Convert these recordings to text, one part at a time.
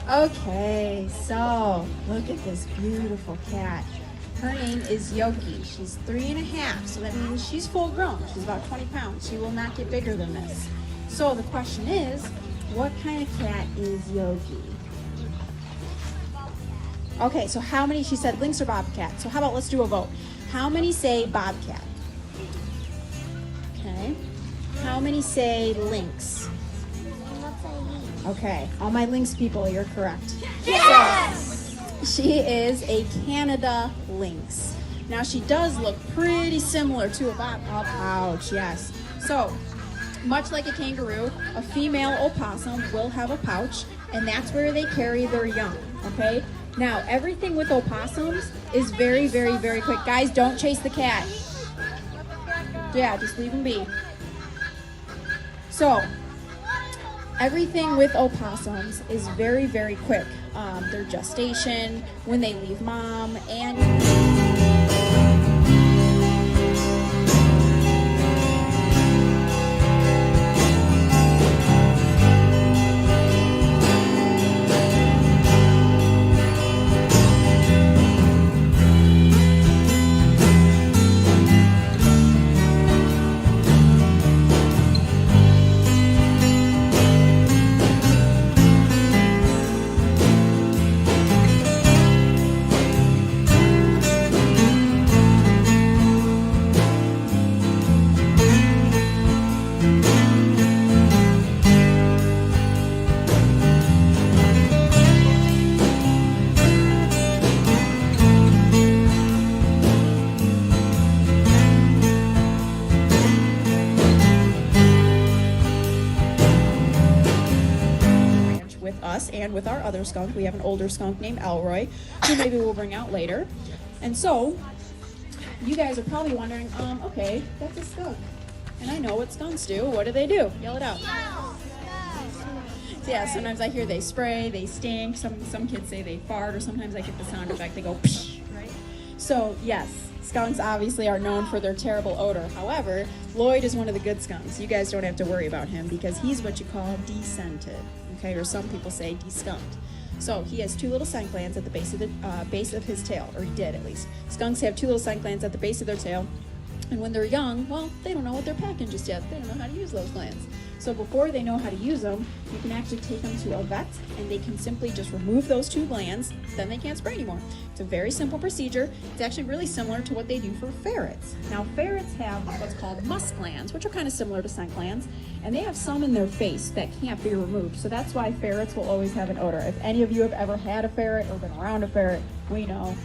Okay, so look at this beautiful cat. Her name is Yoki. She's 3.5, so that means she's full grown. She's about 20 pounds. She will not get bigger than this. So the question is, what kind of cat is Yoki? Okay, so how many, she said lynx or bobcat. So how about let's do a vote. How many say bobcat? Okay. How many say lynx? Okay, all my lynx people, you're correct. Yes! So, she is a Canada lynx. Now she does look pretty similar to a pouch, yes. So, much like a kangaroo, a female opossum will have a pouch, and that's where they carry their young, okay? Now, everything with opossums is very, very, very quick. Guys, don't chase the cat. Yeah, just leave him be. So, everything with opossums is very, very quick. Their gestation, when they leave mom, and... with us and with our other skunk. We have an older skunk named Elroy, who maybe we'll bring out later. And so, you guys are probably wondering, okay, that's a skunk. And I know what skunks do. What do? Yell it out. Yeah, sometimes I hear they spray, they stink. Some kids say they fart, or sometimes I get the sound effect, they go psh, right? So, yes, skunks obviously are known for their terrible odor. However, Lloyd is one of the good skunks. You guys don't have to worry about him because he's what you call descented, okay? Or some people say deskunked. So he has 2 little scent glands at the base of his tail, or he did at least. Skunks have 2 little scent glands at the base of their tail, and when they're young, well, they don't know what they're packing just yet. They don't know how to use those glands. So before they know how to use them, you can actually take them to a vet, and they can simply just remove those 2 glands, then they can't spray anymore. It's a very simple procedure. It's actually really similar to what they do for ferrets. Now, ferrets have what's called musk glands, which are kind of similar to scent glands, and they have some in their face that can't be removed. So that's why ferrets will always have an odor. If any of you have ever had a ferret or been around a ferret, we know.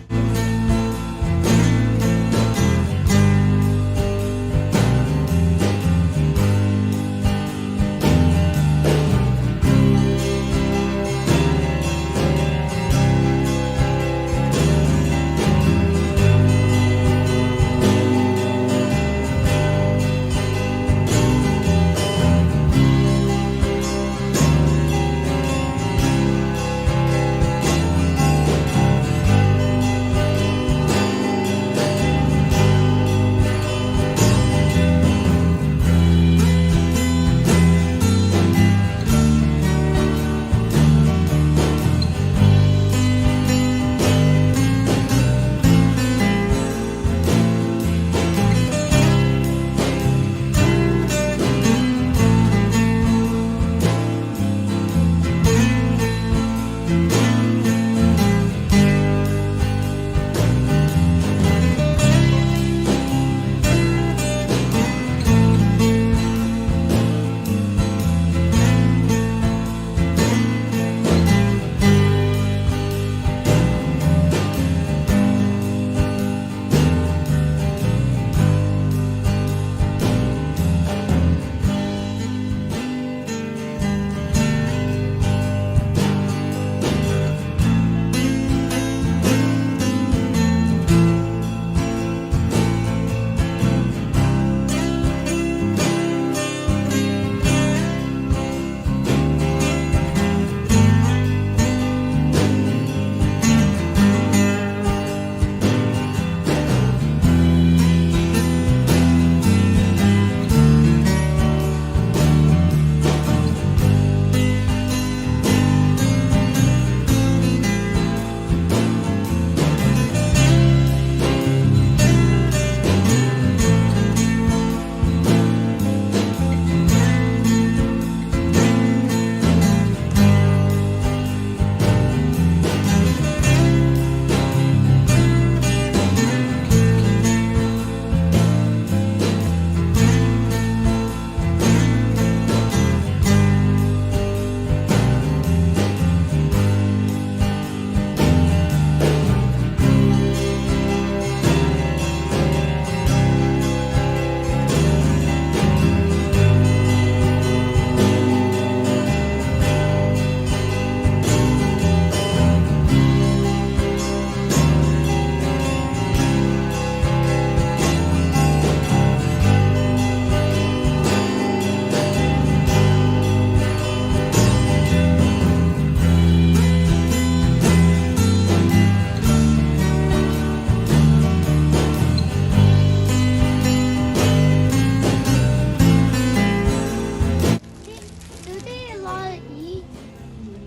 lot of eat?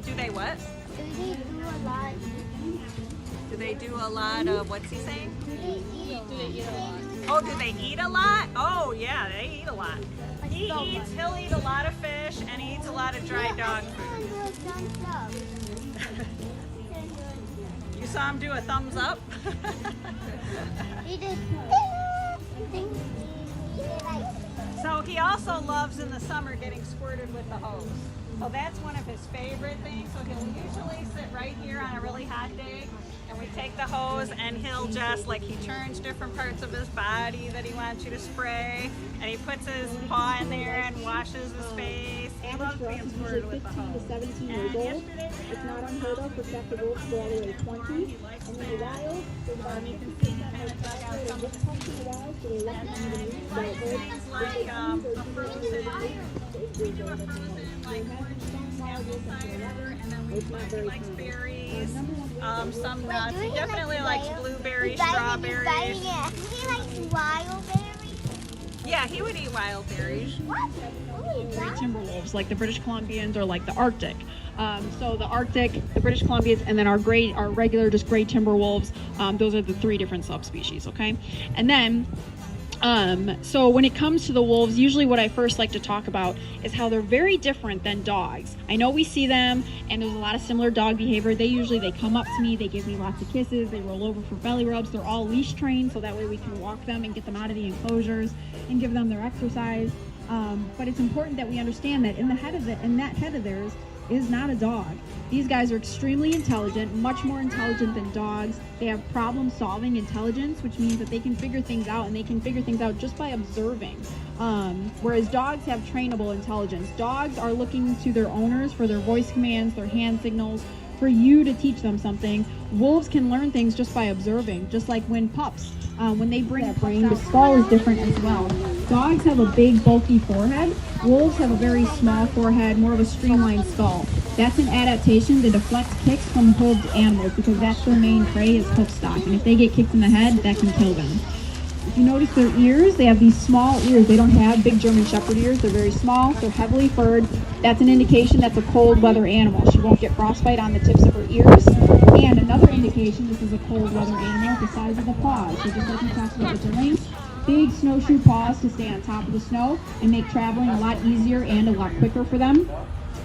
Do they what? Do they do a lot? Do they do a lot of, what's he saying? Do they eat a lot? Oh, do they eat a lot? Oh, yeah, they eat a lot. He'll eat a lot of fish, and he eats a lot of dry dog food. You saw him do a thumbs up? He did. So he also loves in the summer getting squirted with the hose. So that's one of his favorite things. So he'll usually sit right here on a really hot day, and we take the hose and he'll just, like, he turns different parts of his body that he wants you to spray, and he puts his paw in there and washes his face. He loves being squirted with the hose. 17 years old. It's not unheard of for captive wolves to go all the way to 20. And in the wild, there's about You can see he kind of dug out some in the wild, so they let them in the things like a frozen. We do a frozen, like orange apple cider, and then he likes berries, some nuts. He definitely likes blueberries, strawberries. He likes wild berries. Yeah, he would eat wild berries. What? What is that? timber wolves, like the British Columbians or like the Arctic. So the Arctic, the British Columbians, and then our regular just gray timber wolves. Those are the 3 different subspecies. Okay, and then. So when it comes to the wolves, usually what I first like to talk about is how they're very different than dogs. I know we see them and there's a lot of similar dog behavior. They come up to me, they give me lots of kisses, they roll over for belly rubs. They're all leash trained, so that way we can walk them and get them out of the enclosures and give them their exercise. But it's important that we understand that in that head of theirs is not a dog. These guys are extremely intelligent, much more intelligent than dogs. They have problem-solving intelligence, which means that they can figure things out, and they can figure things out just by observing. Whereas dogs have trainable intelligence. Dogs are looking to their owners for their voice commands, their hand signals, for you to teach them something. Wolves can learn things just by observing, just like when pups. When they bring a brain, the skull is different as well. Dogs have a big, bulky forehead. Wolves have a very small forehead, more of a streamlined skull. That's an adaptation to deflect kicks from hoofed animals because that's their main prey is hoof stock. And if they get kicked in the head, that can kill them. If you notice their ears, they have these small ears. They don't have big German Shepherd ears. They're very small. They're heavily furred. That's an indication that's a cold weather animal. She won't get frostbite on the tips of her ears. And another indication this is a cold weather animal is the size of the paws. So just like we talked about with the lynx, big snowshoe paws to stay on top of the snow and make traveling a lot easier and a lot quicker for them.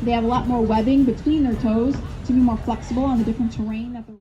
They have a lot more webbing between their toes to be more flexible on the different terrain that they're